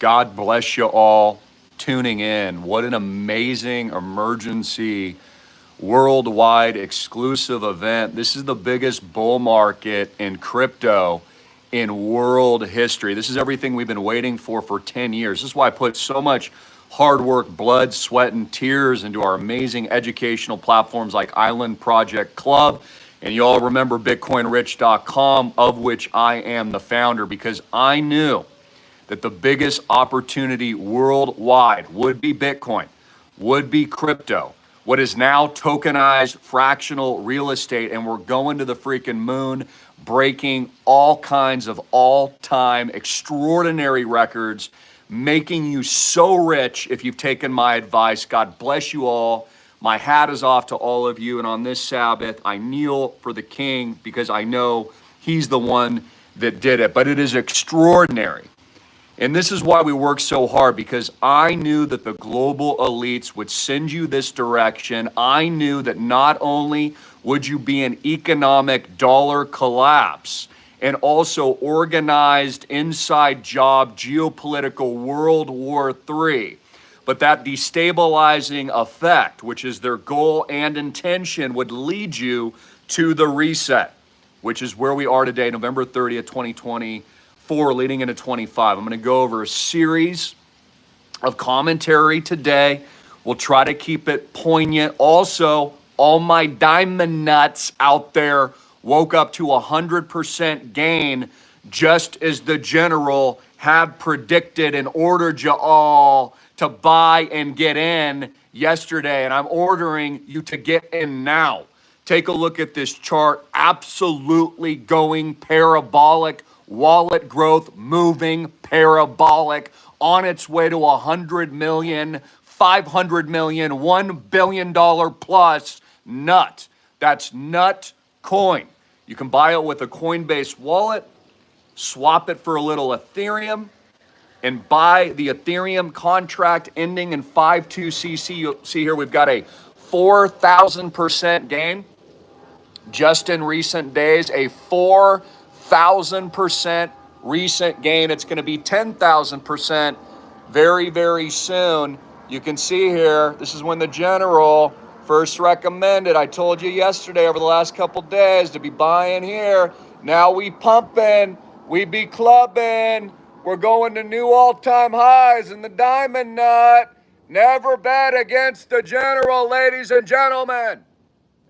God bless you all tuning in. What an amazing emergency worldwide exclusive event. This is the biggest bull market in crypto in world history. This is everything we've been waiting for 10 years. This is why I put so much hard work, blood, sweat, and tears into our amazing educational platforms like Island Project Club. And you all remember BitcoinRich.com, of which I am the founder, because I knew that the biggest opportunity worldwide would be Bitcoin, would be crypto, what is now tokenized fractional real estate, and we're going to the freaking moon, breaking all kinds of all-time extraordinary records, making you so rich if you've taken my advice. God bless you all. My hat is off to all of you, and on this Sabbath, I kneel for the King because I know he's the one that did it. But it is extraordinary. And this is why we work so hard, because I knew that the global elites would send you this direction. I knew that not only would you be an economic dollar collapse and also organized inside job geopolitical World War III, but that destabilizing effect, which is their goal and intention, would lead you to the reset, which is where we are today, November 30th, 2024, leading into 25. I'm going to go over a series of commentary today. We'll try to keep it poignant. Also, all my diamond nuts out there woke up to 100% gain, just as the general had predicted and ordered you all to buy and get in yesterday. And I'm ordering you to get in now. Take a look at this chart. Absolutely going parabolic. Wallet growth moving parabolic, on its way to 100 million, 500 million, $1 billion plus nut. That's nut coin. You can buy it with a Coinbase wallet, swap it for a little Ethereum, and buy the Ethereum contract ending in 52cc. You'll see here we've got a 4,000% gain just in recent days, a 4,000% recent gain. It's going to be 10,000% very, very soon. You can see here, this is when the general first recommended. I told you yesterday over the last couple days to be buying here. Now we pumping, we be clubbing. We're going to new all-time highs in the diamond nut. Never bet against the general, ladies and gentlemen.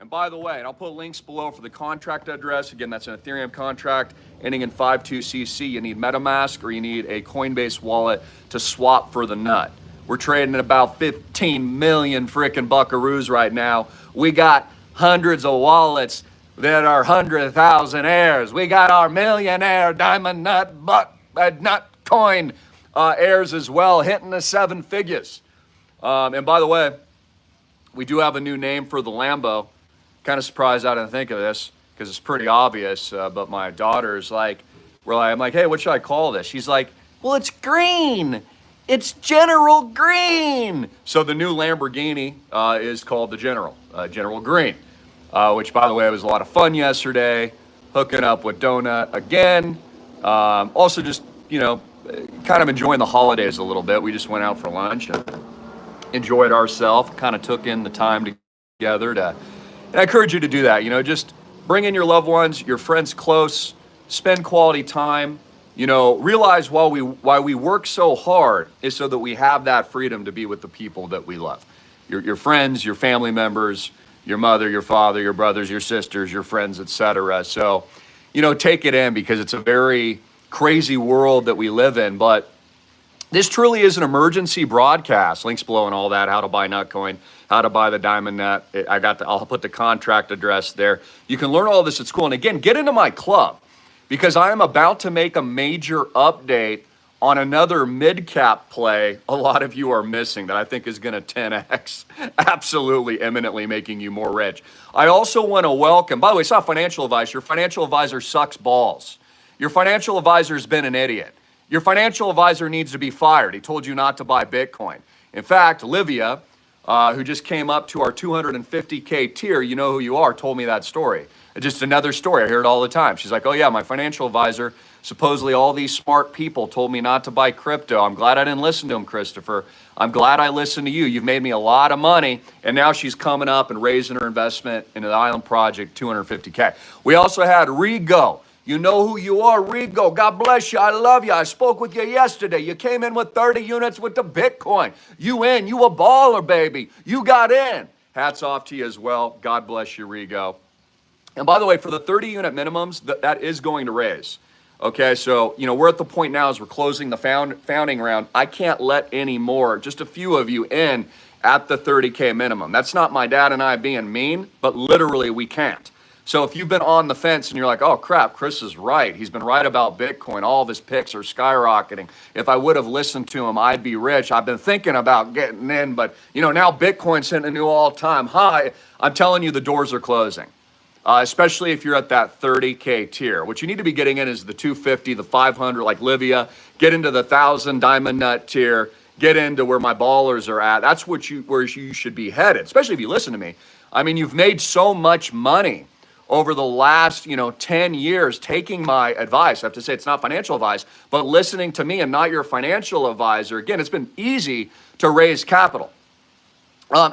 And by the way, and I'll put links below for the contract address. Again, that's an Ethereum contract ending in 52cc. You need MetaMask or you need a Coinbase wallet to swap for the nut. We're trading at about 15 million freaking buckaroos right now. We got hundreds of wallets that are 100,000 heirs. We got our millionaire diamond nut nut coin heirs as well, hitting the 7 figures. And by the way, we do have a new name for the Lambo. Kind of surprised I didn't think of this because it's pretty obvious. But my daughter's like, I'm like, hey, what should I call this? She's like, well, it's Greene. It's General Greene. So the new Lamborghini is called the General Greene, which, by the way, was a lot of fun yesterday, hooking up with Donut again. Also just, kind of enjoying the holidays a little bit. We just went out for lunch and enjoyed ourselves, kind of took in the time together and I encourage you to do that. Just bring in your loved ones, your friends close, spend quality time. Realize why we work so hard is so that we have that freedom to be with the people that we love. Your friends, your family members, your mother, your father, your brothers, your sisters, your friends, etc. So, take it in because it's a very crazy world that we live in. But this truly is an emergency broadcast. Links below and all that, how to buy Nutcoin, how to buy the Diamond Nut. I'll put the contract address there. You can learn all this at school. And again, get into my club, because I am about to make a major update on another mid-cap play a lot of you are missing that I think is going to 10x, absolutely imminently making you more rich. I also want to welcome, by the way, it's not financial advice. Your financial advisor sucks balls. Your financial advisor's been an idiot. Your financial advisor needs to be fired. He told you not to buy Bitcoin. In fact, Livia, who just came up to our 250K tier, you know who you are, told me that story. Just another story. I hear it all the time. She's like, oh yeah, my financial advisor Supposedly all these smart people told me not to buy crypto. I'm glad I didn't listen to them, Christopher. I'm glad I listened to you. You've made me a lot of money. And now she's coming up and raising her investment into the Island Project, 250K. We also had Rigo. You know who you are, Rigo. God bless you. I love you. I spoke with you yesterday. You came in with 30 units with the Bitcoin. You in. You a baller, baby. You got in. Hats off to you as well. God bless you, Rigo. And by the way, for the 30 unit minimums, that is going to raise. Okay, so, we're at the point now as we're closing the founding round. I can't let any more, just a few of you in at the 30K minimum. That's not my dad and I being mean, but literally we can't. So if you've been on the fence and you're like, oh crap, Chris is right. He's been right about Bitcoin. All of his picks are skyrocketing. If I would have listened to him, I'd be rich. I've been thinking about getting in, but now Bitcoin's hitting a new all-time high. I'm telling you, the doors are closing. Especially if you're at that 30K tier. What you need to be getting in is the 250, the 500, like Livia. Get into the 1,000 diamond nut tier. Get into where my ballers are at. That's where you should be headed, especially if you listen to me. I mean, you've made so much money over the last, 10 years taking my advice. I have to say it's not financial advice, but listening to me and not your financial advisor. Again, it's been easy to raise capital.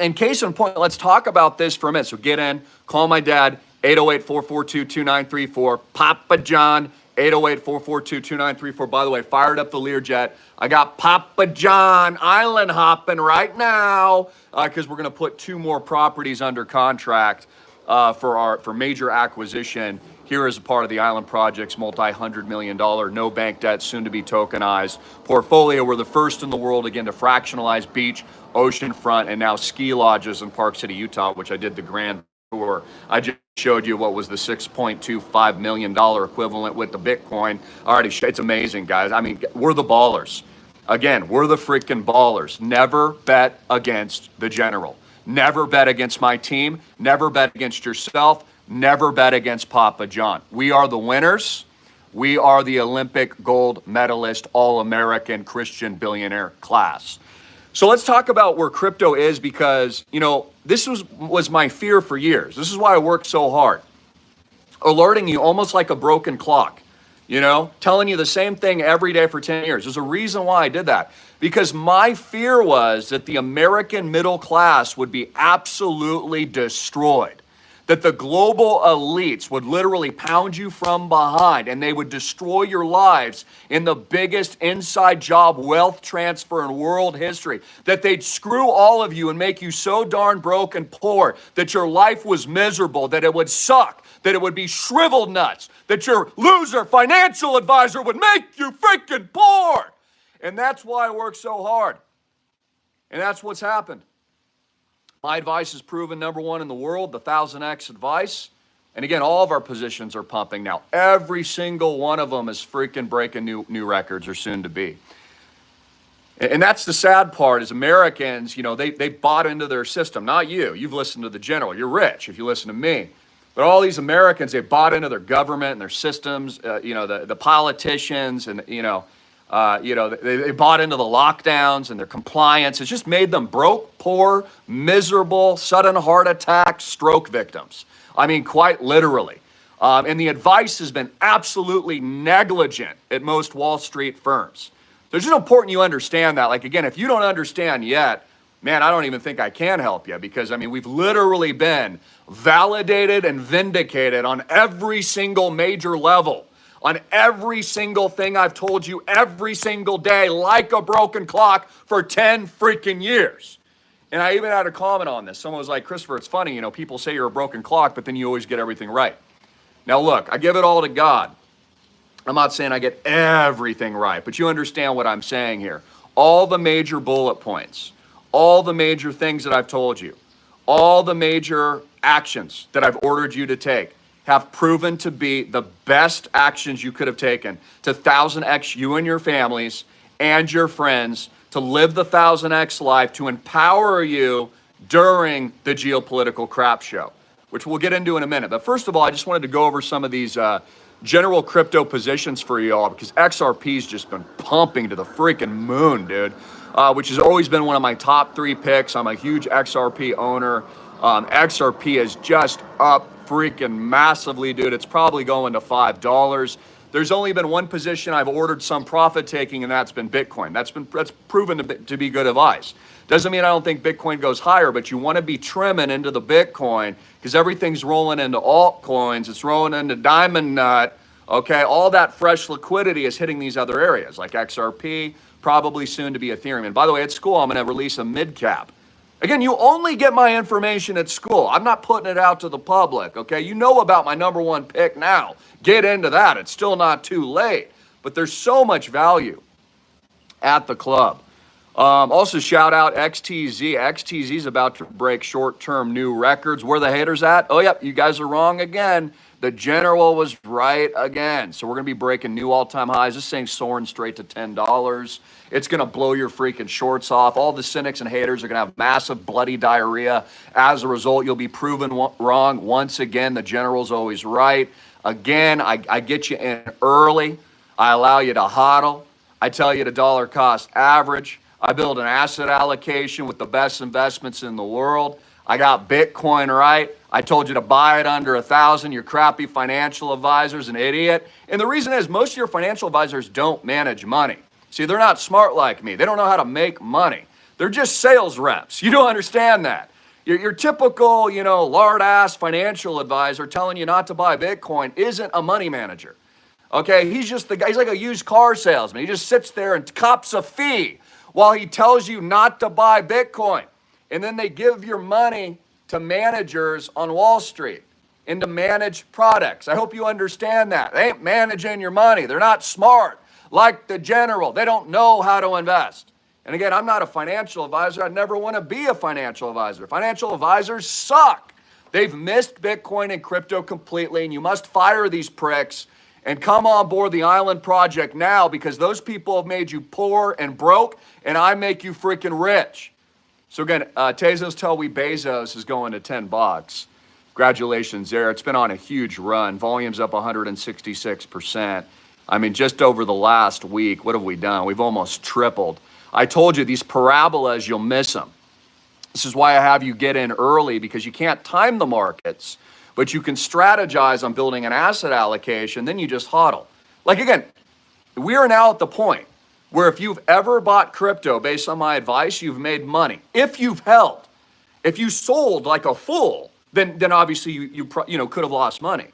In case in point, let's talk about this for a minute. So get in, call my dad, 808-442-2934. Papa John, 808-442-2934. By the way, fired up the Learjet. I got Papa John island hopping right now because we're going to put 2 more properties under contract for major acquisition here as a part of the Island Project's multi-$100 million, no bank debt, soon to be tokenized portfolio. We're the first in the world, again, to fractionalize beach, oceanfront, and now ski lodges in Park City, Utah, which I did the grand tour. I just showed you what was the $6.25 million equivalent with the Bitcoin. It's amazing, guys. I mean, we're the ballers. Again, we're the freaking ballers. Never bet against the general. Never bet against my team. Never bet against yourself. Never bet against Papa John. We are the winners. We are the Olympic gold medalist, all-American Christian billionaire class. So let's talk about where crypto is because, this was my fear for years. This is why I worked so hard. Alerting you almost like a broken clock, telling you the same thing every day for 10 years. There's a reason why I did that. Because my fear was that the American middle class would be absolutely destroyed. That the global elites would literally pound you from behind and they would destroy your lives in the biggest inside job wealth transfer in world history. That they'd screw all of you and make you so darn broke and poor that your life was miserable, that it would suck, that it would be shriveled nuts, that your loser financial advisor would make you freaking poor. And that's why I work so hard. And that's what's happened. My advice is proven number 1 in the world, the 1000X advice. And again, all of our positions are pumping now. Every single one of them is freaking breaking new records or soon to be. And that's the sad part is Americans, they bought into their system. Not you. You've listened to the general. You're rich if you listen to me. But all these Americans, they bought into their government and their systems, the politicians and, they bought into the lockdowns and their compliance. It's just made them broke, poor, miserable, sudden heart attack, stroke victims. I mean, quite literally. And the advice has been absolutely negligent at most Wall Street firms. So it's just important you understand that. Like, again, if you don't understand yet, man, I don't even think I can help you because, we've literally been validated and vindicated on every single major level. On every single thing I've told you every single day, like a broken clock for 10 freaking years. And I even had a comment on this. Someone was like, Christopher, it's funny, people say you're a broken clock, but then you always get everything right. Now look, I give it all to God. I'm not saying I get everything right, but you understand what I'm saying here. All the major bullet points, all the major things that I've told you, all the major actions that I've ordered you to take, have proven to be the best actions you could have taken to 1000X you and your families and your friends to live the 1000X life, to empower you during the geopolitical crap show, which we'll get into in a minute. But first of all, I just wanted to go over some of these general crypto positions for you all because XRP's just been pumping to the freaking moon, dude, which has always been one of my top 3 picks. I'm a huge XRP owner. XRP is just up freaking massively, dude. It's probably going to $5. There's only been one position I've ordered some profit taking, and that's been Bitcoin. That's proven to be good advice. Doesn't mean I don't think Bitcoin goes higher, but you want to be trimming into the Bitcoin because everything's rolling into altcoins. It's rolling into Diamond Nut. Okay, all that fresh liquidity is hitting these other areas like XRP, probably soon to be Ethereum. And by the way, at school, I'm going to release a mid cap. Again, you only get my information at school. I'm not putting it out to the public, okay? You know about my number one pick now. Get into that. It's still not too late. But there's so much value at the club. Also, shout out XTZ. XTZ is about to break short-term new records. Where the haters at? Oh, yep, you guys are wrong again. The general was right again. So we're going to be breaking new all-time highs. This thing's soaring straight to $10. It's going to blow your freaking shorts off. All the cynics and haters are going to have massive bloody diarrhea. As a result, you'll be proven wrong. Once again, the general's always right. Again, I get you in early. I allow you to hodl. I tell you to dollar cost average. I build an asset allocation with the best investments in the world. I got Bitcoin right. I told you to buy it under 1,000. Your crappy financial advisor's an idiot. And the reason is most of your financial advisors don't manage money. See, they're not smart like me. They don't know how to make money. They're just sales reps. You don't understand that. Your typical, lard-ass financial advisor telling you not to buy Bitcoin isn't a money manager. Okay, he's just the guy. He's like a used car salesman. He just sits there and cops a fee while he tells you not to buy Bitcoin. And then they give your money to managers on Wall Street into managed products. I hope you understand that. They ain't managing your money. They're not smart like the general. They don't know how to invest. And again, I'm not a financial advisor. I never want to be a financial advisor. Financial advisors suck. They've missed Bitcoin and crypto completely, and you must fire these pricks and come on board the Island Project now because those people have made you poor and broke, and I make you freaking rich. So again, Tezos tell we Bezos is going to $10. Congratulations there. It's been on a huge run. Volume's up 166%. I mean, just over the last week, what have we done? We've almost tripled. I told you, these parabolas, you'll miss them. This is why I have you get in early because you can't time the markets, but you can strategize on building an asset allocation, then you just hodl. Like again, we are now at the point where if you've ever bought crypto based on my advice, you've made money. If you've held, if you sold like a fool, then obviously you could have lost money.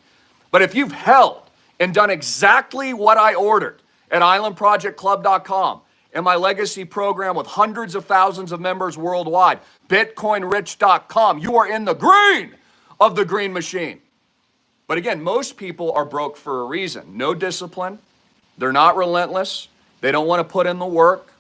But if you've held and done exactly what I ordered at islandprojectclub.com and my legacy program with hundreds of thousands of members worldwide, bitcoinrich.com, you are in the green of the green machine. But again, most people are broke for a reason. No discipline. They're not relentless. They don't want to put in the work,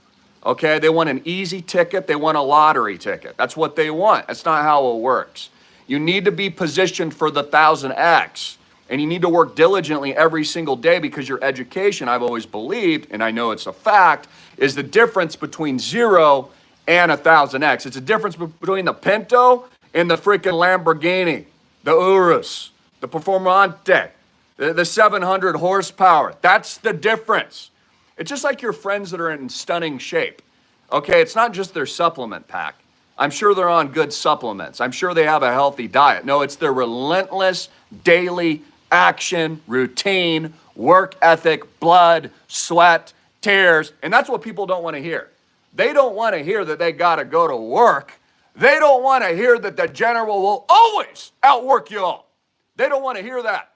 okay? They want an easy ticket. They want a lottery ticket. That's what they want. That's not how it works. You need to be positioned for the 1000X, and you need to work diligently every single day because your education, I've always believed, and I know it's a fact, is the difference between 0 and 1000X. It's a difference between the Pinto and the freaking Lamborghini, the Urus, the Performante, the 700 horsepower. That's the difference. It's just like your friends that are in stunning shape. Okay, it's not just their supplement pack. I'm sure they're on good supplements. I'm sure they have a healthy diet. No, it's their relentless daily action, routine, work ethic, blood, sweat, tears. And that's what people don't want to hear. They don't want to hear that they got to go to work. They don't want to hear that the general will always outwork you all. They don't want to hear that.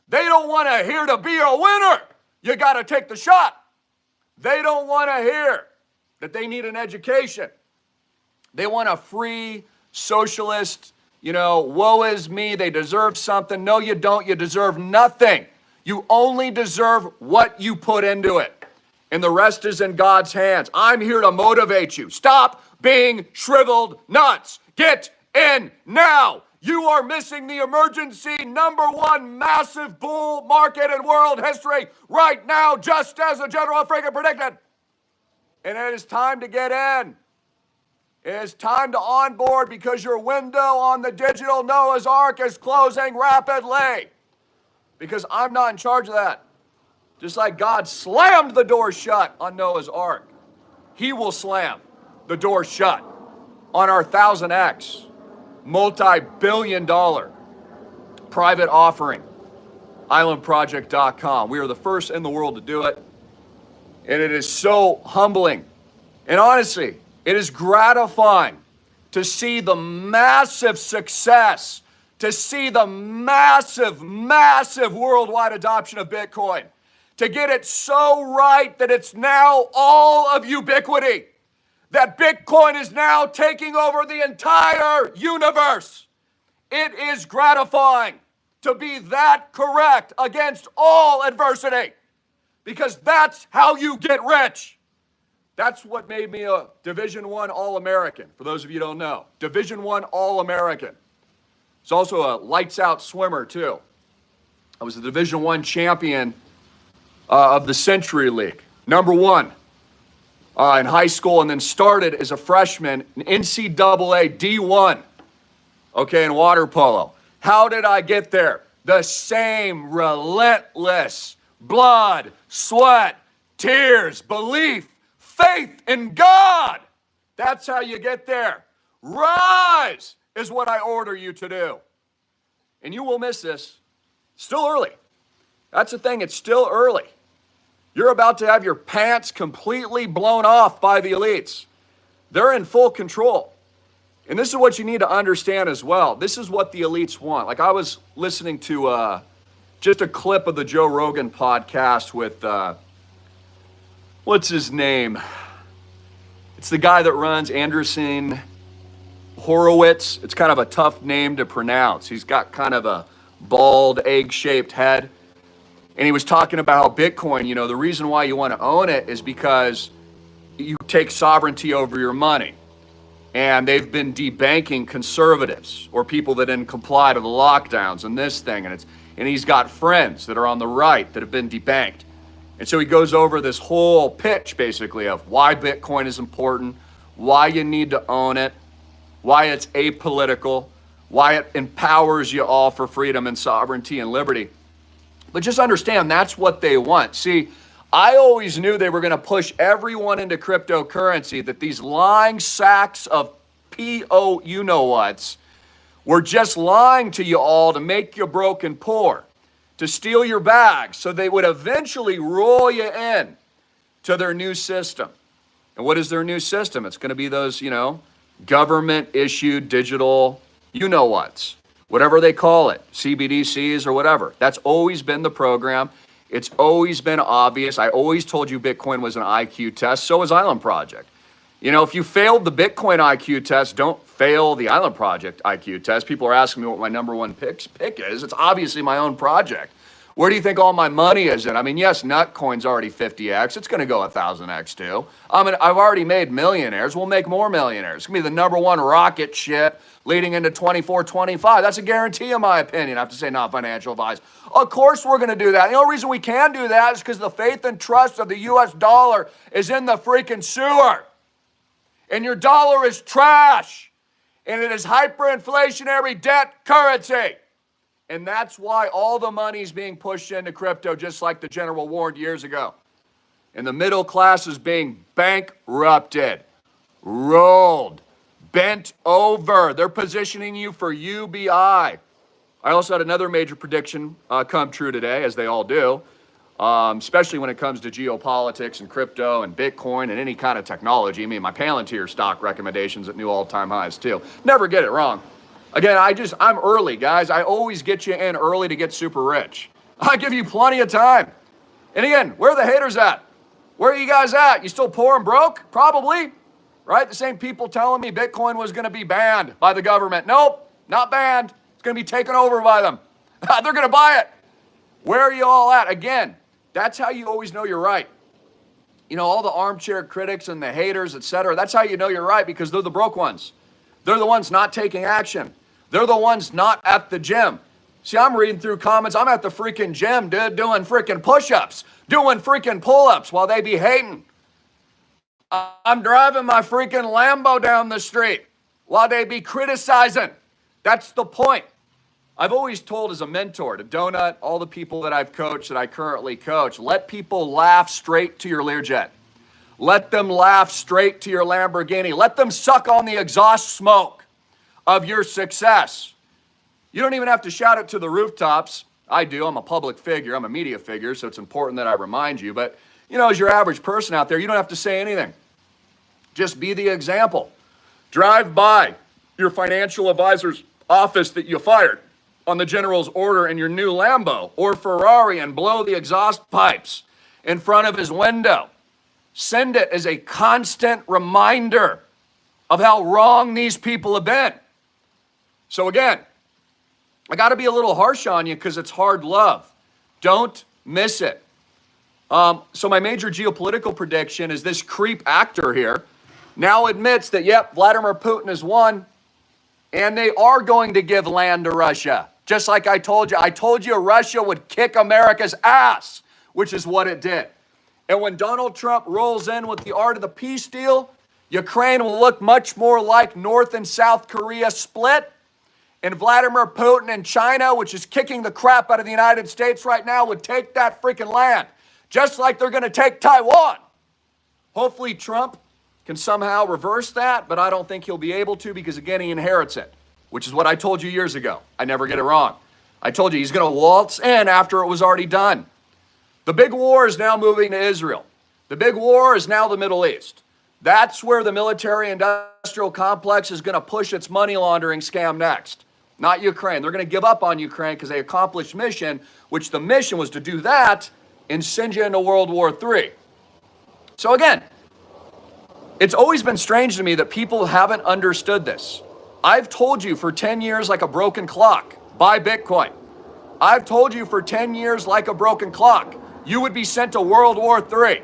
They don't want to hear to be a winner. You got to take the shot. They don't want to hear that they need an education. They want a free socialist, woe is me, they deserve something. No, you don't. You deserve nothing. You only deserve what you put into it. And the rest is in God's hands. I'm here to motivate you. Stop being shriveled nuts. Get in now. You are missing the emergency #1 massive bull market in world history right now, just as the general freaking predicted. And it is time to get in. It is time to onboard because your window on the digital Noah's Ark is closing rapidly. Because I'm not in charge of that. Just like God slammed the door shut on Noah's Ark, He will slam the door shut on our 1000X multi-billion-dollar private offering islandproject.com. We are the first in the world to do it. And it is so humbling. And honestly, it is gratifying to see the massive success, to see the massive, massive worldwide adoption of Bitcoin, to get it so right that it's now all of ubiquity, that Bitcoin is now taking over the entire universe. It is gratifying to be that correct against all adversity, because that's how you get rich. That's what made me a Division I All-American, for those of you who don't know. Division I All-American. It's also a lights-out swimmer, too. I was the Division I champion of the Century League, #1 in high school, and then started as a freshman in NCAA D1, okay, in water polo. How did I get there? The same relentless blood, sweat, tears, belief, faith in God. That's how you get there. Rise is what I order you to do. And you will miss this. Still early. That's the thing, it's still early. You're about to have your pants completely blown off by the elites. They're in full control. And this is what you need to understand as well. This is what the elites want. Like, I was listening to just a clip of the Joe Rogan podcast with, what's his name? It's the guy that runs Anderson Horowitz. It's kind of a tough name to pronounce. He's got kind of a bald, egg-shaped head. And he was talking about how Bitcoin, the reason why you want to own it is because you take sovereignty over your money. And they've been debanking conservatives or people that didn't comply to the lockdowns and this thing. And he's got friends that are on the right that have been debanked. And so he goes over this whole pitch, basically, of why Bitcoin is important, why you need to own it, why it's apolitical, why it empowers you all for freedom and sovereignty and liberty. But just understand, that's what they want. See, I always knew they were going to push everyone into cryptocurrency, that these lying sacks of P.O. you-know-whats were just lying to you all to make you broke and poor, to steal your bags, so they would eventually roll you in to their new system. And what is their new system? It's going to be those, government-issued digital you-know-whats, whatever they call it, CBDCs or whatever. That's always been the program. It's always been obvious. I always told you Bitcoin was an IQ test. So is Island Project. If you failed the Bitcoin IQ test, don't fail the Island Project IQ test. People are asking me what my #1 pick is. It's obviously my own project. Where do you think all my money is in? I mean, yes, Nutcoin's already 50x. It's going to go 1,000x too. I've already made millionaires. We'll make more millionaires. It's going to be the #1 rocket ship leading into 24, 25. That's a guarantee in my opinion. I have to say, not financial advice. Of course we're going to do that. The only reason we can do that is because the faith and trust of the US dollar is in the freaking sewer. And your dollar is trash. And it is hyperinflationary debt currency. And that's why all the money is being pushed into crypto, just like the general warned years ago. And the middle class is being bankrupted, rolled, bent over. They're positioning you for UBI. I also had another major prediction come true today, as they all do, especially when it comes to geopolitics and crypto and Bitcoin and any kind of technology. I mean, my Palantir stock recommendations at new all-time highs too. Never get it wrong. Again, I'm early, guys. I always get you in early to get super rich. I give you plenty of time. And again, where are the haters at? Where are you guys at? You still poor and broke? Probably, right? The same people telling me Bitcoin was going to be banned by the government. Nope, not banned. It's going to be taken over by them. They're going to buy it. Where are you all at? Again, that's how you always know you're right. All the armchair critics and the haters, etc. That's how you know you're right, because they're the broke ones. They're the ones not taking action. They're the ones not at the gym. See, I'm reading through comments. I'm at the freaking gym, dude, doing freaking push-ups, doing freaking pull-ups while they be hating. I'm driving my freaking Lambo down the street while they be criticizing. That's the point. I've always told as a mentor to Donut, all the people that I've coached, that I currently coach, let people laugh straight to your Learjet. Let them laugh straight to your Lamborghini. Let them suck on the exhaust smoke of your success. You don't even have to shout it to the rooftops. I do. I'm a public figure. I'm a media figure, so it's important that I remind you. But, you know, as your average person out there, you don't have to say anything. Just be the example. Drive by your financial advisor's office that you fired on the general's order in your new Lambo or Ferrari and blow the exhaust pipes in front of his window. Send it as a constant reminder of how wrong these people have been. So again, I got to be a little harsh on you because it's hard love. Don't miss it. So my major geopolitical prediction is this creep actor here now admits that, yep, Vladimir Putin has won, and they are going to give land to Russia. Just like I told you. I told you Russia would kick America's ass, which is what it did. And when Donald Trump rolls in with the art of the peace deal, Ukraine will look much more like North and South Korea split. And Vladimir Putin and China, which is kicking the crap out of the United States right now, would take that freaking land, just like they're going to take Taiwan. Hopefully Trump can somehow reverse that, but I don't think he'll be able to because, again, he inherits it, which is what I told you years ago. I never get it wrong. I told you he's going to waltz in after it was already done. The big war is now moving to Israel. The big war is now the Middle East. That's where the military-industrial complex is going to push its money laundering scam next, not Ukraine. They're going to give up on Ukraine because they accomplished mission, which the mission was to do that and send you into World War III. So again, it's always been strange to me that people haven't understood this. I've told you for 10 years like a broken clock, buy Bitcoin. I've told you for 10 years like a broken clock, you would be sent to World War III.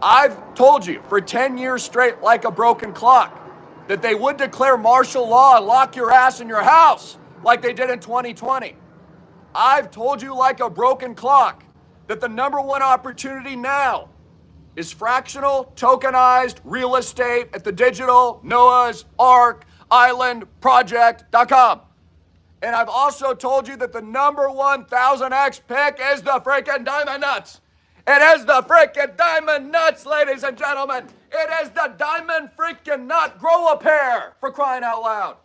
I've told you for 10 years straight like a broken clock that they would declare martial law and lock your ass in your house like they did in 2020. I've told you like a broken clock that the number one opportunity now is fractional, tokenized real estate at the digital Noah's Ark Island Project.com. And I've also told you that the number 1000x pick is the freaking diamond nuts. It is the freaking diamond nuts, ladies and gentlemen. It is the diamond freaking nut. Grow a pair, for crying out loud.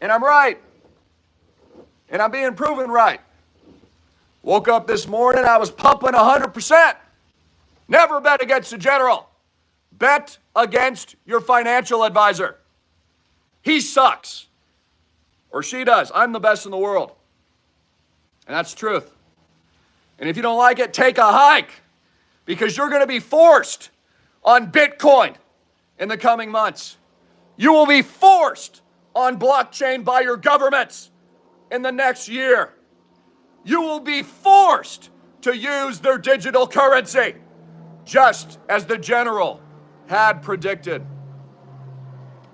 And I'm right. And I'm being proven right. Woke up this morning, I was pumping 100%. Never bet against the general. Bet against your financial advisor. He sucks. Or she does. I'm the best in the world. And that's the truth. And if you don't like it, take a hike. Because you're going to be forced on Bitcoin in the coming months. You will be forced on blockchain by your governments in the next year. You will be forced to use their digital currency, just as the general had predicted.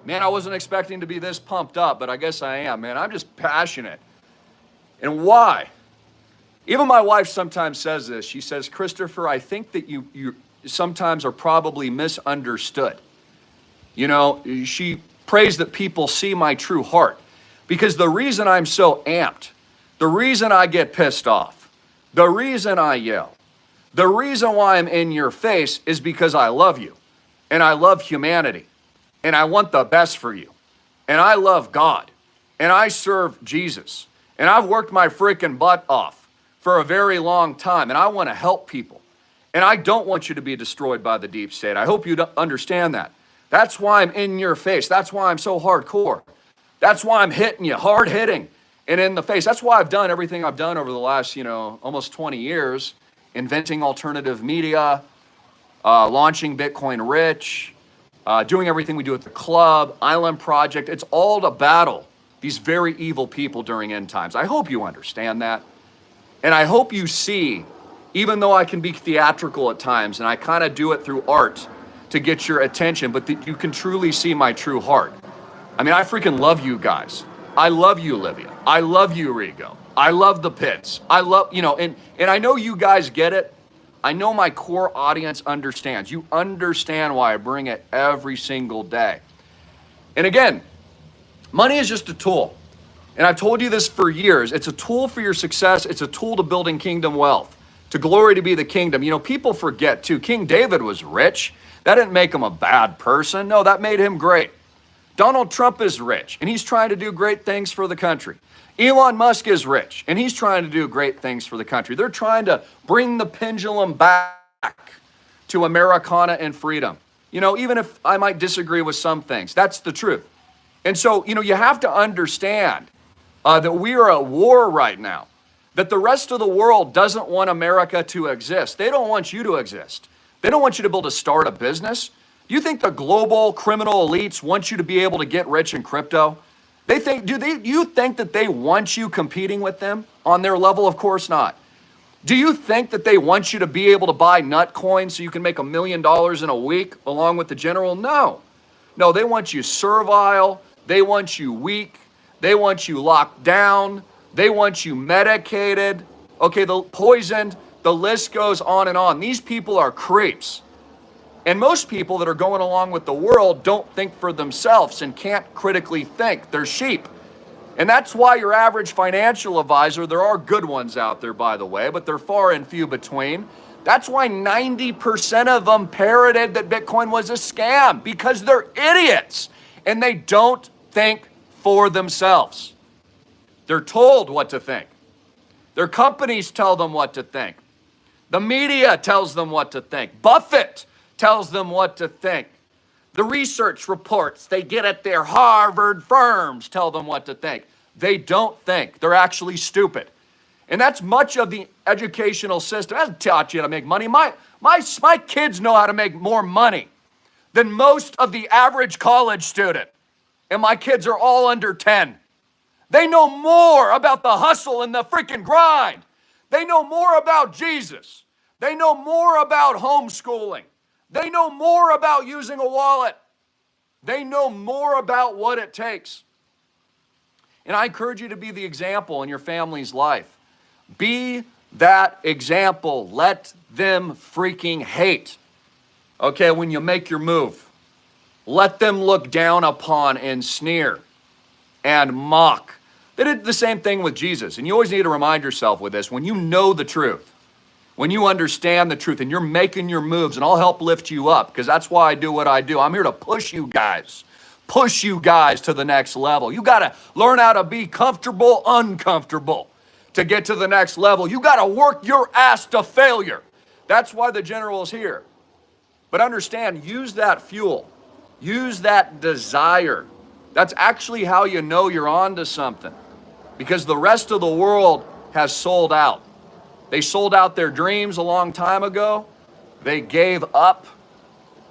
Man, I wasn't expecting to be this pumped up, but I guess I am, man. I'm just passionate. And why? Even my wife sometimes says this. She says, Christopher, I think that you sometimes are probably misunderstood. You know, she prays that people see my true heart. Because the reason I'm so amped, the reason I get pissed off, the reason I yell, the reason why I'm in your face is because I love you. And I love humanity. And I want the best for you. And I love God. And I serve Jesus. And I've worked my freaking butt off for a very long time. And I want to help people. And I don't want you to be destroyed by the deep state. I hope you understand that. That's why I'm in your face. That's why I'm so hardcore. That's why I'm hitting you, hard hitting and in the face. That's why I've done everything I've done over the last, almost 20 years, inventing alternative media, launching Bitcoin Rich, doing everything we do at the club, Island Project. It's all to battle these very evil people during end times. I hope you understand that. And I hope you see, even though I can be theatrical at times, and I kind of do it through art to get your attention, but that you can truly see my true heart. I mean, I freaking love you guys. I love you, Livia. I love you, Rigo. I love the pits. I love, and I know you guys get it. I know my core audience understands. You understand why I bring it every single day. And again, money is just a tool. And I've told you this for years. It's a tool for your success. It's a tool to building kingdom wealth, to glory to be the kingdom. People forget too, King David was rich. That didn't make him a bad person. No, that made him great. Donald Trump is rich, and he's trying to do great things for the country. Elon Musk is rich, and he's trying to do great things for the country. They're trying to bring the pendulum back to Americana and freedom. Even if I might disagree with some things, that's the truth. And so, you have to understand that we are at war right now, that the rest of the world doesn't want America to exist. They don't want you to exist. They don't want you to be able to start a business. Do you think the global criminal elites want you to be able to get rich in crypto? Do you think that they want you competing with them on their level? Of course not. Do you think that they want you to be able to buy nut coins so you can make $1 million in a week along with the general? No. No, they want you servile. They want you weak. They want you locked down. They want you medicated. Okay, poisoned. The list goes on and on. These people are creeps. And most people that are going along with the world don't think for themselves and can't critically think. They're sheep. And that's why your average financial advisor, there are good ones out there, by the way, but they're far and few between. That's why 90% of them parroted that Bitcoin was a scam, because they're idiots and they don't think for themselves. They're told what to think. Their companies tell them what to think. The media tells them what to think. Buffett tells them what to think. The research reports they get at their Harvard firms tell them what to think. They don't think. They're actually stupid. And that's much of the educational system. It hasn't taught you how to make money. My kids know how to make more money than most of the average college student. And my kids are all under 10. They know more about the hustle and the freaking grind. They know more about Jesus. They know more about homeschooling. They know more about using a wallet. They know more about what it takes. And I encourage you to be the example in your family's life. Be that example. Let them freaking hate. Okay, when you make your move. Let them look down upon and sneer and mock. They did the same thing with Jesus. And you always need to remind yourself with this, when you know the truth, when you understand the truth and you're making your moves, and I'll help lift you up, because that's why I do what I do. I'm here to push you guys to the next level. You got to learn how to be comfortable, uncomfortable to get to the next level. You got to work your ass to failure. That's why the general is here. But understand, use that fuel. Use that desire. That's actually how you know you're on to something, because the rest of the world has sold out. They sold out their dreams a long time ago. They gave up,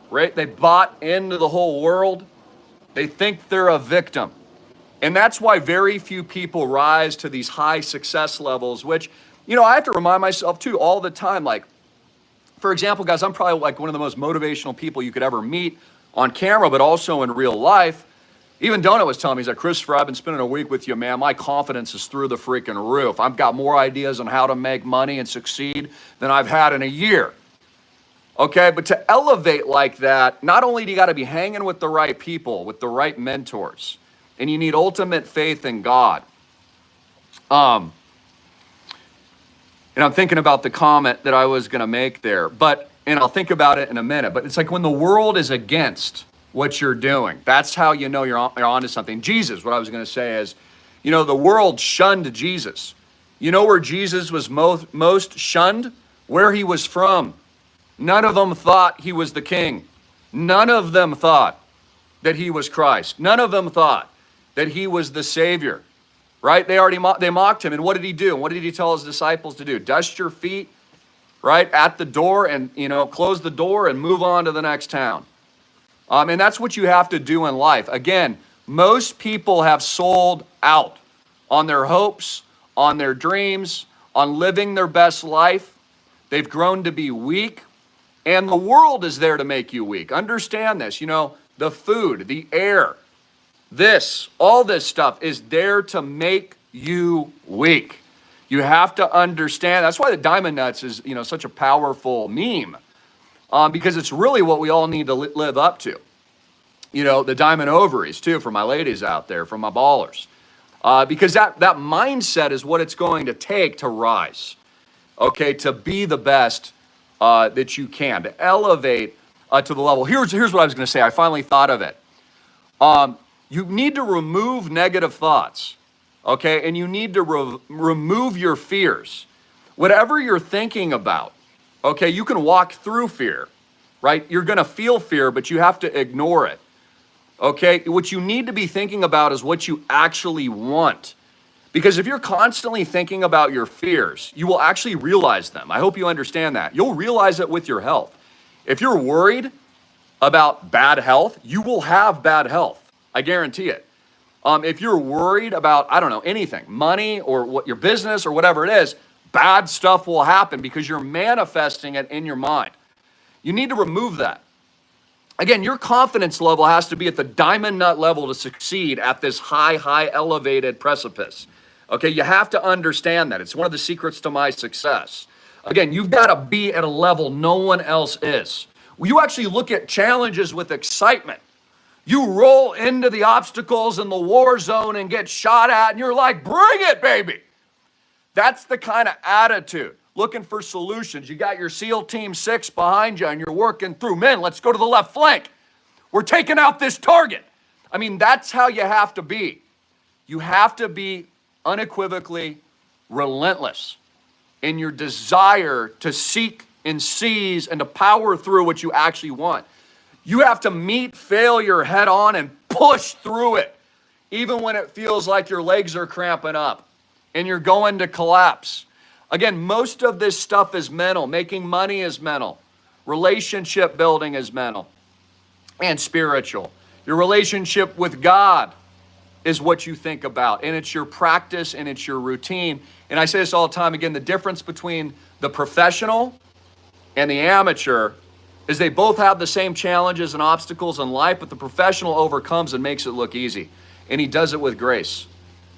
right? They bought into the whole world. They think they're a victim. And that's why very few people rise to these high success levels, which, I have to remind myself too all the time. Like, for example, guys, I'm probably like one of the most motivational people you could ever meet on camera, but also in real life. Even Donut was telling me, he's like, Christopher, I've been spending a week with you, man. My confidence is through the freaking roof. I've got more ideas on how to make money and succeed than I've had in a year. Okay, but to elevate like that, not only do you got to be hanging with the right people, with the right mentors, and you need ultimate faith in God. And I'm thinking about the comment that I was going to make there, and I'll think about it in a minute, but it's like when the world is against what you're doing, that's how you know you're onto something. Jesus, what I was going to say is, the world shunned Jesus. You know where Jesus was most shunned? Where he was from. None of them thought he was the king. None of them thought that he was Christ. None of them thought that he was the Savior, right? They mocked him. And what did he do? And what did he tell his disciples to do? Dust your feet, right, at the door, and, close the door and move on to the next town. And that's what you have to do in life. Again, most people have sold out on their hopes, on their dreams, on living their best life. They've grown to be weak, and the world is there to make you weak. Understand this. The food, the air, all this stuff is there to make you weak. You have to understand. That's why the diamond nuts is, such a powerful meme. Because it's really what we all need to live up to. The diamond ovaries too, for my ladies out there, for my ballers. Because that mindset is what it's going to take to rise. Okay, to be the best that you can, to elevate to the level. Here's what I was going to say. I finally thought of it. You need to remove negative thoughts, okay? And you need to remove your fears. Whatever you're thinking about, okay, you can walk through fear, right? You're gonna feel fear, but you have to ignore it, okay? What you need to be thinking about is what you actually want. Because if you're constantly thinking about your fears, you will actually realize them. I hope you understand that. You'll realize it with your health. If you're worried about bad health, you will have bad health. I guarantee it. If you're worried about, I don't know, anything, money or what your business or whatever it is, bad stuff will happen because you're manifesting it in your mind. You need to remove that. Again, your confidence level has to be at the diamond nut level to succeed at this high elevated precipice. Okay, you have to understand that. It's one of the secrets to my success. Again, you've got to be at a level no one else is. You actually look at challenges with excitement. You roll into the obstacles in the war zone and get shot at, and you're like, bring it, baby. That's the kind of attitude. Looking for solutions. You got your SEAL Team 6 behind you, and you're working through. Men, let's go to the left flank. We're taking out this target. I mean, that's how you have to be. You have to be unequivocally relentless in your desire to seek and seize and to power through what you actually want. You have to meet failure head on and push through it, even when it feels like your legs are cramping up and you're going to collapse. Again, most of this stuff is mental. Making money is mental. Relationship building is mental and spiritual. Your relationship with God is what you think about, and it's your practice and it's your routine. And I say this all the time, again, the difference between the professional and the amateur is they both have the same challenges and obstacles in life, but the professional overcomes and makes it look easy. And he does it with grace,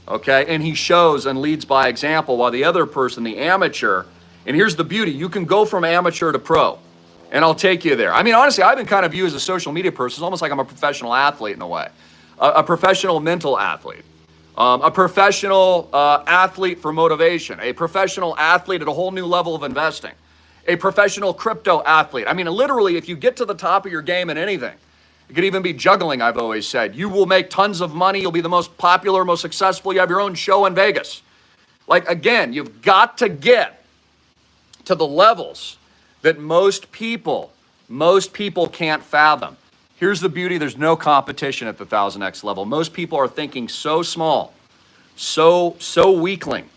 okay? And he shows and leads by example, while the other person, the amateur, and here's the beauty, you can go from amateur to pro, and I'll take you there. I mean, honestly, I've been kind of viewed as a social media person. It's almost like I'm a professional athlete in a way. A professional mental athlete, a professional athlete for motivation, a professional athlete at a whole new level of investing, a professional crypto athlete. I mean, literally, if you get to the top of your game in anything, it could even be juggling, I've always said, you will make tons of money. You'll be the most popular, most successful. You have your own show in Vegas. Like, again, you've got to get to the levels that most people can't fathom. Here's the beauty, there's no competition at the 1000X level. Most people are thinking so small, so weakling,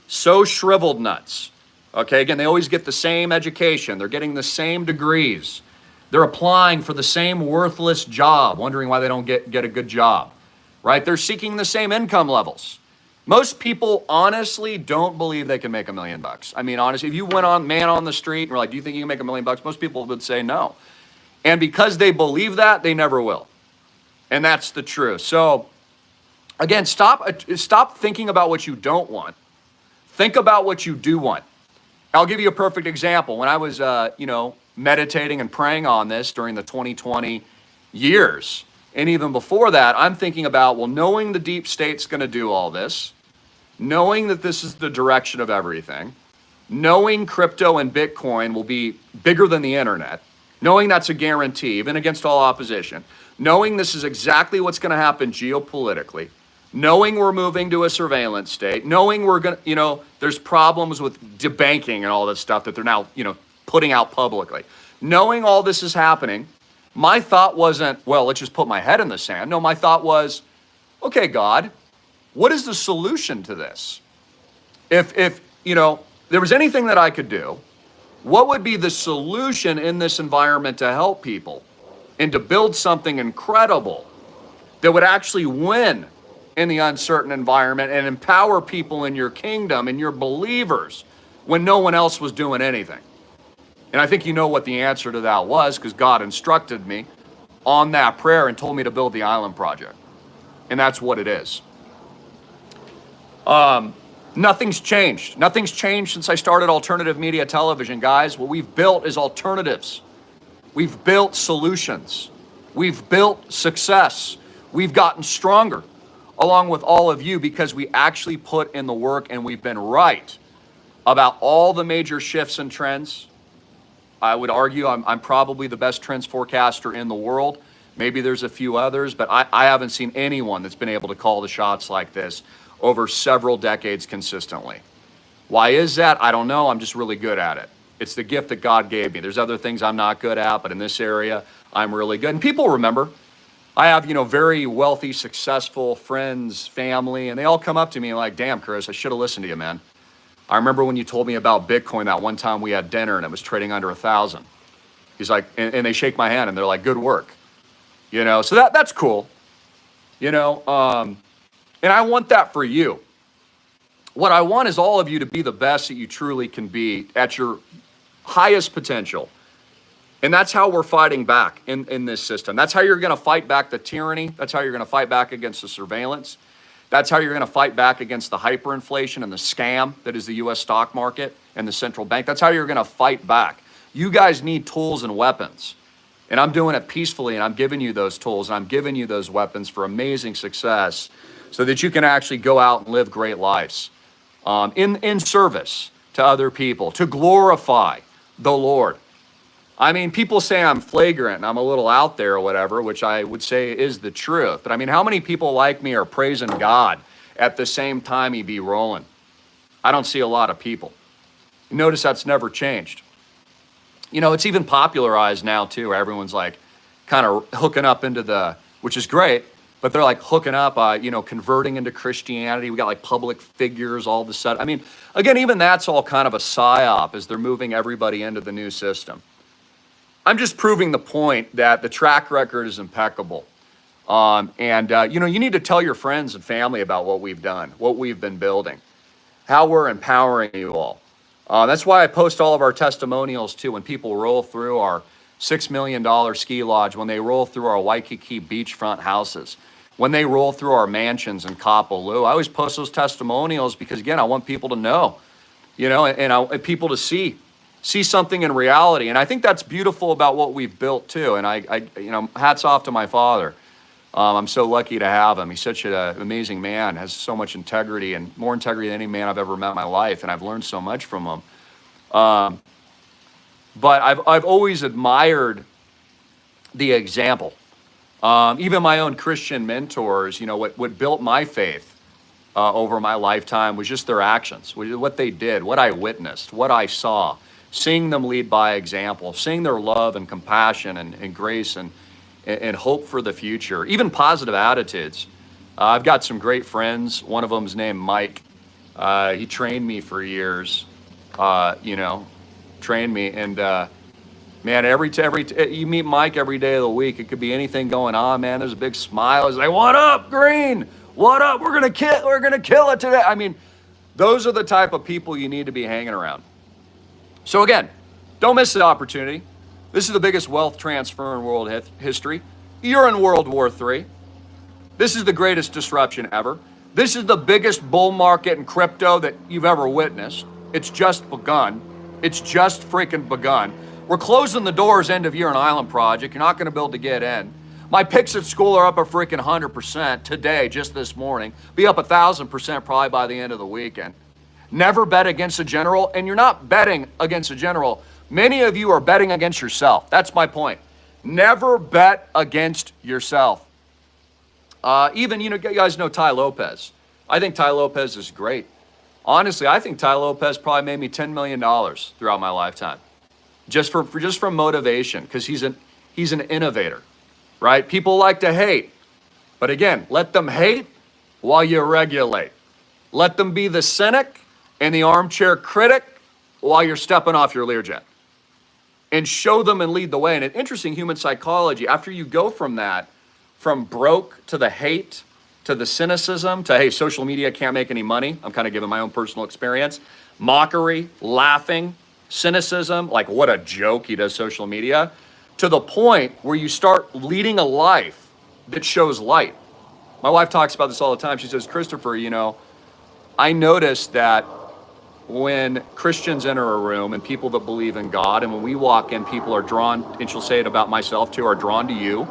so shriveled nuts. Okay, again, they always get the same education. They're getting the same degrees. They're applying for the same worthless job, wondering why they don't get a good job, right? They're seeking the same income levels. Most people honestly don't believe they can make $1 million. I mean, honestly, if you went on man on the street and were like, do you think you can make $1 million? Most people would say no. And because they believe that, they never will. And that's the truth. So again, stop thinking about what you don't want. Think about what you do want. I'll give you a perfect example. When I was, meditating and praying on this during the 2020 years, and even before that, I'm thinking about, well, knowing the deep state's going to do all this, knowing that this is the direction of everything, knowing crypto and Bitcoin will be bigger than the internet, knowing that's a guarantee, even against all opposition, knowing this is exactly what's going to happen geopolitically, knowing we're moving to a surveillance state, knowing we're going to, there's problems with debanking and all this stuff that they're now, putting out publicly. Knowing all this is happening, my thought wasn't, well, let's just put my head in the sand. No, my thought was, okay, God, what is the solution to this? If there was anything that I could do, what would be the solution in this environment to help people and to build something incredible that would actually win in the uncertain environment and empower people in your kingdom and your believers when no one else was doing anything? And I think you know what the answer to that was, because God instructed me on that prayer and told me to build the Island Project. And that's what it is. Nothing's changed. Nothing's changed since I started alternative media television, guys. What we've built is alternatives. We've built solutions. We've built success. We've gotten stronger along with all of you because we actually put in the work, and we've been right about all the major shifts and trends. I would argue I'm probably the best trends forecaster in the world Maybe there's a few others, but I haven't seen anyone that's been able to call the shots like this over several decades consistently. Why is that? I don't know. I'm just really good at it. It's the gift that God gave me. There's other things I'm not good at, but in this area, I'm really good. And people remember, I have, very wealthy, successful friends, family, and they all come up to me like, damn, Chris, I should have listened to you, man. I remember when you told me about Bitcoin that one time we had dinner and it was trading under 1,000. He's like, and they shake my hand and they're like, good work. So that's cool. And I want that for you. What I want is all of you to be the best that you truly can be at your highest potential. And that's how we're fighting back in this system. That's how you're going to fight back the tyranny. That's how you're going to fight back against the surveillance. That's how you're going to fight back against the hyperinflation and the scam that is the U.S. stock market and the central bank. That's how you're going to fight back. You guys need tools and weapons. And I'm doing it peacefully, and I'm giving you those tools, and I'm giving you those weapons for amazing success so that you can actually go out and live great lives in service to other people, to glorify the Lord. I mean, people say I'm flagrant and I'm a little out there or whatever, which I would say is the truth. But I mean, how many people like me are praising God at the same time he be rolling? I don't see a lot of people. Notice that's never changed. It's even popularized now too, where everyone's like kind of hooking up into which is great, but they're like hooking up, converting into Christianity. We got like public figures all of a sudden. I mean, again, even that's all kind of a psyop as they're moving everybody into the new system. I'm just proving the point that the track record is impeccable. You need to tell your friends and family about what we've done, what we've been building, how we're empowering you all. That's why I post all of our testimonials too. When people roll through our $6 million ski lodge, when they roll through our Waikiki beachfront houses, when they roll through our mansions in Kapalua, I always post those testimonials because, again, I want people to know, and people to see something in reality. And I think that's beautiful about what we've built too. And I hats off to my father. I'm so lucky to have him. He's such an amazing man, has so much integrity, and more integrity than any man I've ever met in my life. And I've learned so much from him. But I've always admired the example. Even my own Christian mentors, what built my faith over my lifetime was just their actions, what they did, what I witnessed, what I saw, seeing them lead by example, seeing their love and compassion and grace and hope for the future, even positive attitudes. I've got some great friends. One of them is named Mike. He trained me for years, trained me. And man, you meet Mike every day of the week. It could be anything going on, man. There's a big smile. He's like, what up, Greene? What up? We're gonna kill it today. I mean, those are the type of people you need to be hanging around. So again, don't miss the opportunity. This is the biggest wealth transfer in world history. You're in World War III. This is the greatest disruption ever. This is the biggest bull market in crypto that you've ever witnessed. It's just begun. It's just freaking begun. We're closing the doors end of year on Island Project. You're not going to be able to get in. My picks at school are up a freaking 100% today, just this morning. Be up 1,000% probably by the end of the weekend. Never bet against a general, and you're not betting against a general. Many of you are betting against yourself. That's my point. Never bet against yourself. Even, you guys know Ty Lopez. I think Ty Lopez is great. Honestly, I think Ty Lopez probably made me $10 million throughout my lifetime. Just from motivation, because he's an innovator, right? People like to hate. But again, let them hate while you regulate. Let them be the cynic and the armchair critic while you're stepping off your Learjet. And show them and lead the way. And an interesting human psychology, after you go from that, from broke to the hate, to the cynicism, to, hey, social media can't make any money. I'm kind of giving my own personal experience. Mockery, laughing, cynicism, like what a joke he does social media, to the point where you start leading a life that shows light. My wife talks about this all the time. She says, Christopher, I noticed that when Christians enter a room and people that believe in God, and when we walk in, people are drawn, and she'll say it about myself too, are drawn to you,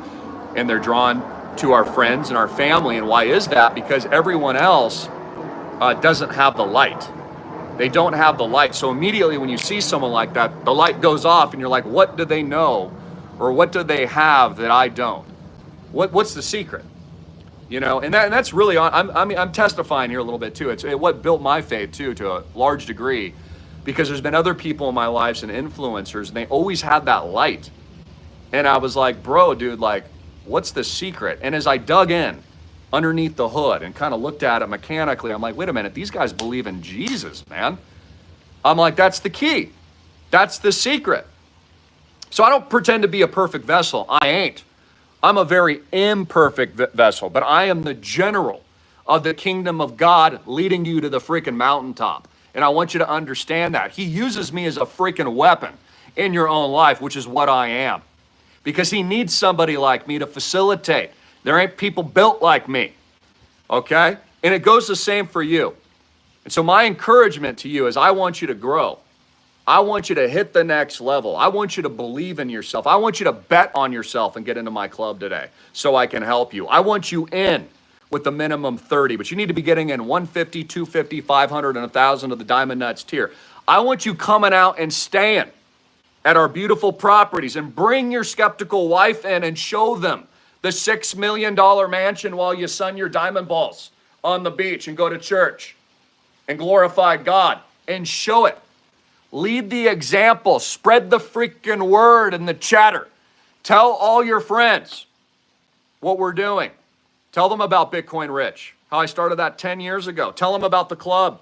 and they're drawn to our friends and our family. And why is that? Because everyone else doesn't have the light. They don't have the light. So immediately when you see someone like that, the light goes off and you're like, what do they know? Or what do they have that I don't? What's the secret? You know, and that's really I'm testifying here a little bit too. It's what built my faith too, to a large degree, because there's been other people in my lives and influencers, and they always had that light. And I was like, bro, dude, like, what's the secret? And as I dug in underneath the hood and kind of looked at it mechanically, I'm like, wait a minute, these guys believe in Jesus, man. I'm like, that's the key. That's the secret. So I don't pretend to be a perfect vessel. I ain't. I'm a very imperfect vessel, but I am the general of the kingdom of God leading you to the freaking mountaintop. And I want you to understand that. He uses me as a freaking weapon in your own life, which is what I am. Because he needs somebody like me to facilitate. There ain't people built like me, okay? And it goes the same for you. And so my encouragement to you is I want you to grow. I want you to hit the next level. I want you to believe in yourself. I want you to bet on yourself and get into my club today so I can help you. I want you in with the minimum 30, but you need to be getting in 150, 250, 500, and 1,000 of the Diamond Nuts tier. I want you coming out and staying at our beautiful properties and bring your skeptical wife in and show them the $6 million mansion while you sun your diamond balls on the beach and go to church and glorify God and show it. Lead the example. Spread the freaking word and the chatter. Tell all your friends what we're doing. Tell them about Bitcoin Rich, how I started that 10 years ago. Tell them about the club.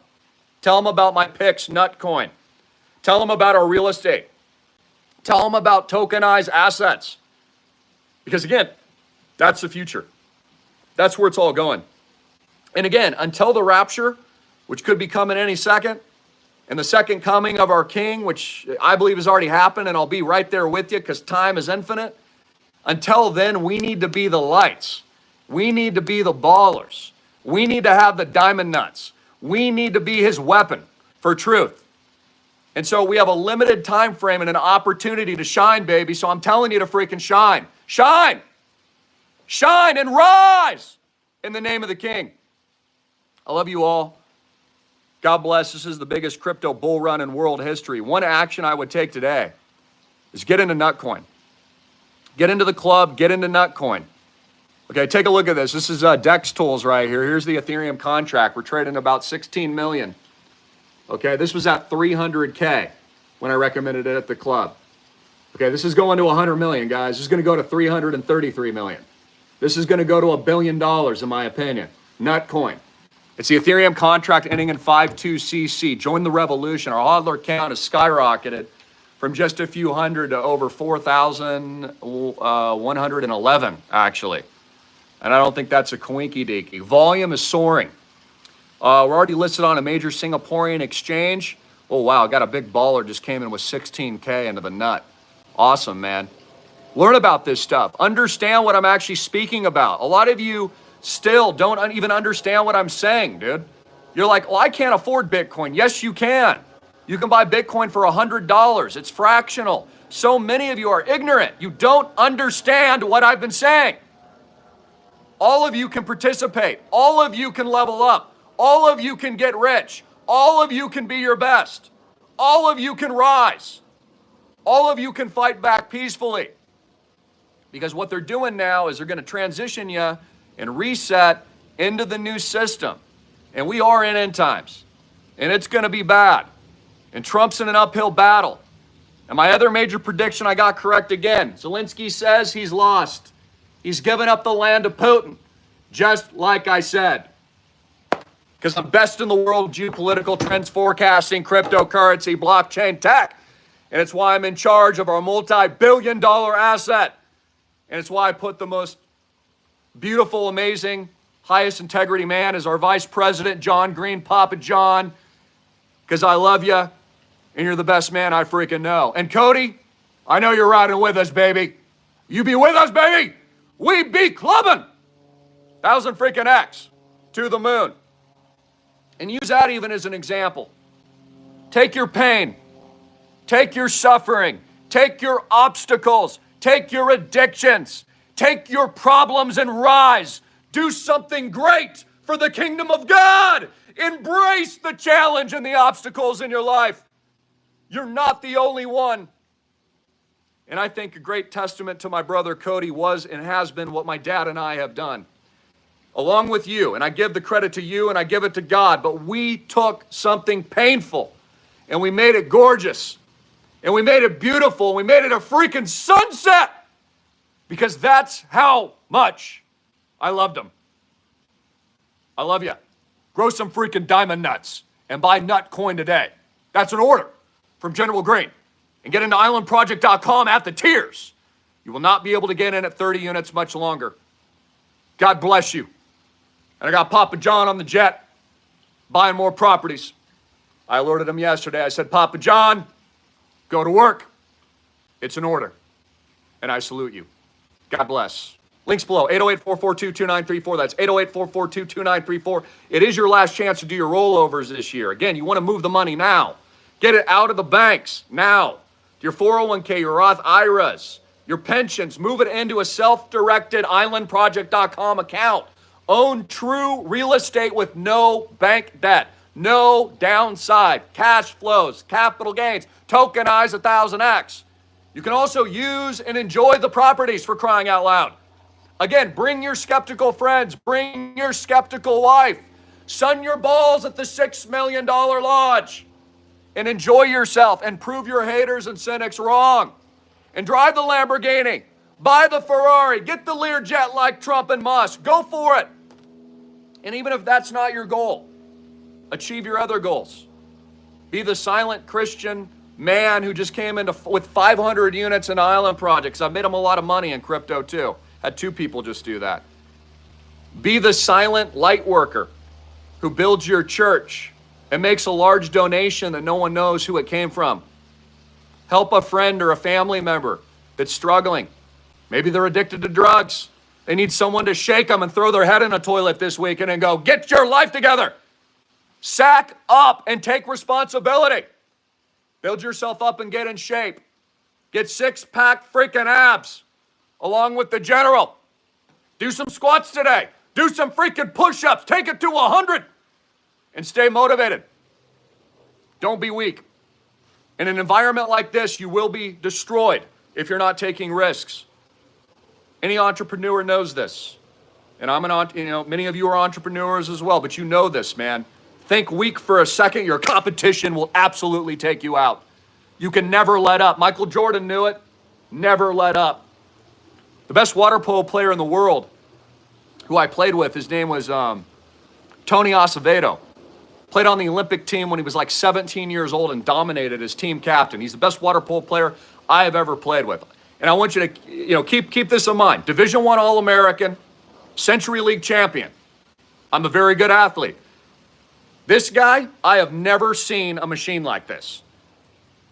Tell them about my picks, Nutcoin. Tell them about our real estate. Tell them about tokenized assets. Because again, that's the future. That's where it's all going. And again, until the rapture, which could be coming any second, and the second coming of our King, which I believe has already happened, and I'll be right there with you because time is infinite. Until then, we need to be the lights. We need to be the ballers. We need to have the diamond nuts. We need to be his weapon for truth. And so we have a limited time frame and an opportunity to shine, baby. So I'm telling you to freaking shine. Shine! Shine and rise in the name of the King. I love you all. God bless. This is the biggest crypto bull run in world history. One action I would take today is get into Nutcoin. Get into the club. Get into Nutcoin. Okay, take a look at this. This is Dex Tools right here. Here's the Ethereum contract. We're trading about 16 million. Okay, this was at 300K when I recommended it at the club. Okay, this is going to 100 million, guys. This is going to go to 333 million. This is going to go to $1 billion, in my opinion. Nutcoin. It's the Ethereum contract ending in 52CC. Join the revolution. Our hodler count has skyrocketed from just a few hundred to over 4,111, actually. And I don't think that's a coinky-dinky. Volume is soaring. We're already listed on a major Singaporean exchange. Oh, wow, got a big baller just came in with 16K into the nut. Awesome, man. Learn about this stuff. Understand what I'm actually speaking about. A lot of you still don't even understand what I'm saying, dude. You're like, well, I can't afford Bitcoin. Yes, you can. You can buy Bitcoin for $100. It's fractional. So many of you are ignorant. You don't understand what I've been saying. All of you can participate. All of you can level up. All of you can get rich. All of you can be your best. All of you can rise. All of you can fight back peacefully. Because what they're doing now is they're going to transition you and reset into the new system. And we are in end times. And it's going to be bad. And Trump's in an uphill battle. And my other major prediction I got correct again. Zelensky says he's lost. He's given up the land to Putin. Just like I said. Because I'm best in the world geopolitical trends forecasting, cryptocurrency, blockchain tech. And it's why I'm in charge of our multi-billion-dollar asset. And it's why I put the most beautiful, amazing, highest integrity man as our vice president, John Greene, Papa John. Because I love you, and you're the best man I freaking know. And Cody, I know you're riding with us, baby. You be with us, baby. We be clubbing. 1,000 freaking X to the moon. And use that even as an example. Take your pain. Take your suffering. Take your obstacles. Take your addictions. Take your problems and rise. Do something great for the kingdom of God. Embrace the challenge and the obstacles in your life. You're not the only one. And I think a great testament to my brother Cody was and has been what my dad and I have done, along with you. And I give the credit to you and I give it to God. But we took something painful and we made it gorgeous and we made it beautiful. And we made it a freaking sunset because that's how much I loved them. I love you. Grow some freaking diamond nuts and buy nut coin today. That's an order from General Greene. And get into islandproject.com at the tiers. You will not be able to get in at 30 units much longer. God bless you. And I got Papa John on the jet buying more properties. I alerted him yesterday. I said, Papa John, go to work. It's an order. And I salute you. God bless. Links below, 808-442-2934. That's 808-442-2934. It is your last chance to do your rollovers this year. Again, you want to move the money now. Get it out of the banks now. Your 401k, your Roth IRAs, your pensions, move it into a self-directed islandproject.com account. Own true real estate with no bank debt, no downside, cash flows, capital gains, tokenize 1000X. You can also use and enjoy the properties, for crying out loud. Again, bring your skeptical friends, bring your skeptical wife, sun your balls at the $6 million lodge, and enjoy yourself and prove your haters and cynics wrong. And drive the Lamborghini, buy the Ferrari, get the Learjet like Trump and Musk. Go for it. And even if that's not your goal, achieve your other goals. Be the silent Christian man who just came into with 500 units in Island Projects. I've made him a lot of money in crypto too. Had 2 people just do that. Be the silent light worker who builds your church and makes a large donation that no one knows who it came from. Help a friend or a family member that's struggling. Maybe they're addicted to drugs. They need someone to shake them and throw their head in a toilet this weekend and go, get your life together. Sack up and take responsibility. Build yourself up and get in shape. Get 6-pack freaking abs along with the general. Do some squats today. Do some freaking push-ups. Take it to 100 and stay motivated. Don't be weak. In an environment like this, you will be destroyed if you're not taking risks. Any entrepreneur knows this. And many of you are entrepreneurs as well, but you know this, man. Think weak for a second, your competition will absolutely take you out. You can never let up. Michael Jordan knew it. Never let up. The best water polo player in the world, who I played with, his name was Tony Acevedo. Played on the Olympic team when he was like 17 years old and dominated as team captain. He's the best water polo player I have ever played with. And I want you to, keep this in mind. Division I All-American, Century League champion. I'm a very good athlete. This guy, I have never seen a machine like this.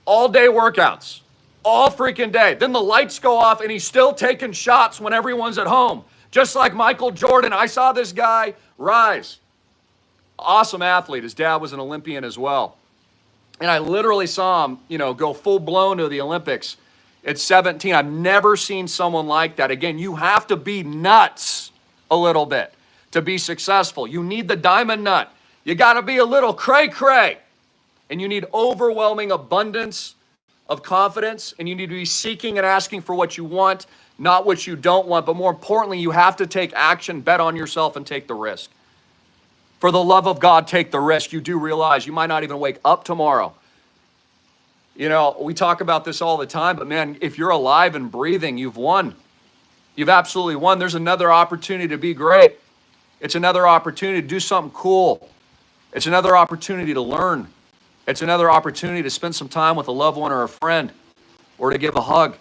All day workouts, all freaking day. Then the lights go off and he's still taking shots when everyone's at home. Just like Michael Jordan, I saw this guy rise. Awesome athlete. His dad was an Olympian as well. And I literally saw him, go full blown to the Olympics at 17. I've never seen someone like that. Again, you have to be nuts a little bit to be successful. You need the diamond nut. You got to be a little cray-cray. And you need overwhelming abundance of confidence. And you need to be seeking and asking for what you want, not what you don't want. But more importantly, you have to take action, bet on yourself, and take the risk. For the love of God, take the risk. You do realize you might not even wake up tomorrow. We talk about this all the time, but man, if you're alive and breathing, you've won. You've absolutely won. There's another opportunity to be great. It's another opportunity to do something cool. It's another opportunity to learn. It's another opportunity to spend some time with a loved one or a friend or to give a hug.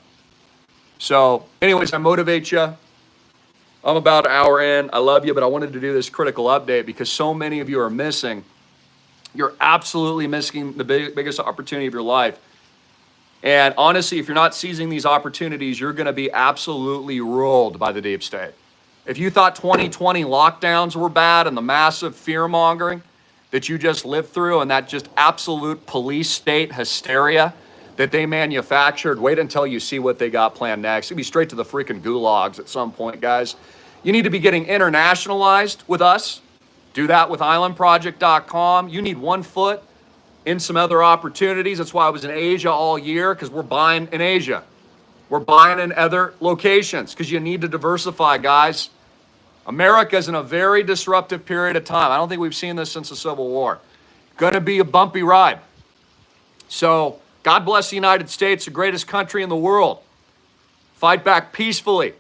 So anyways, I motivate you. I'm about an hour in. I love you, but I wanted to do this critical update because so many of you are missing. You're absolutely missing the biggest opportunity of your life. And honestly, if you're not seizing these opportunities, you're going to be absolutely ruled by the deep state. If you thought 2020 lockdowns were bad and the massive fear-mongering that you just lived through and that just absolute police state hysteria that they manufactured, wait until you see what they got planned next. It'll be straight to the freaking gulags at some point, guys. You need to be getting internationalized with us. Do that with islandproject.com. You need 1 foot in some other opportunities. That's why I was in Asia all year, because we're buying in Asia. We're buying in other locations because you need to diversify, guys. America is in a very disruptive period of time. I don't think we've seen this since the Civil War. Going to be a bumpy ride. So God bless the United States, the greatest country in the world. Fight back peacefully.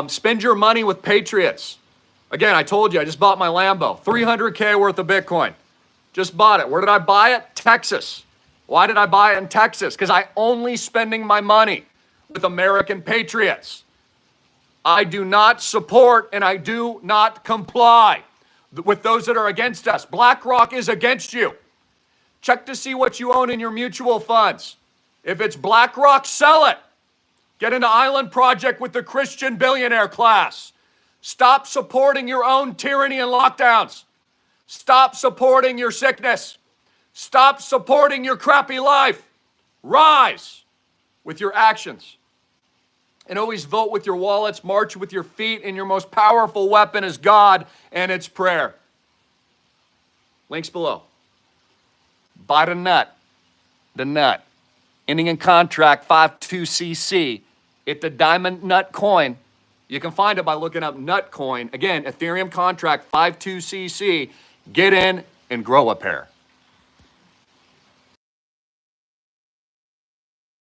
Spend your money with patriots. Again, I told you, I just bought my Lambo. $300K worth of Bitcoin. Just bought it. Where did I buy it? Texas. Why did I buy it in Texas? Because I only spending my money with American patriots. I do not support and I do not comply with those that are against us. BlackRock is against you. Check to see what you own in your mutual funds. If it's BlackRock, sell it. Get into Island Project with the Christian billionaire class. Stop supporting your own tyranny and lockdowns. Stop supporting your sickness. Stop supporting your crappy life. Rise with your actions. And always vote with your wallets, march with your feet, and your most powerful weapon is God and it's prayer. Links below. Buy the nut. The nut. Ending in contract 52CC. It's the diamond nut coin. You can find it by looking up nut coin. Again, Ethereum contract 52CC. Get in and grow a pair.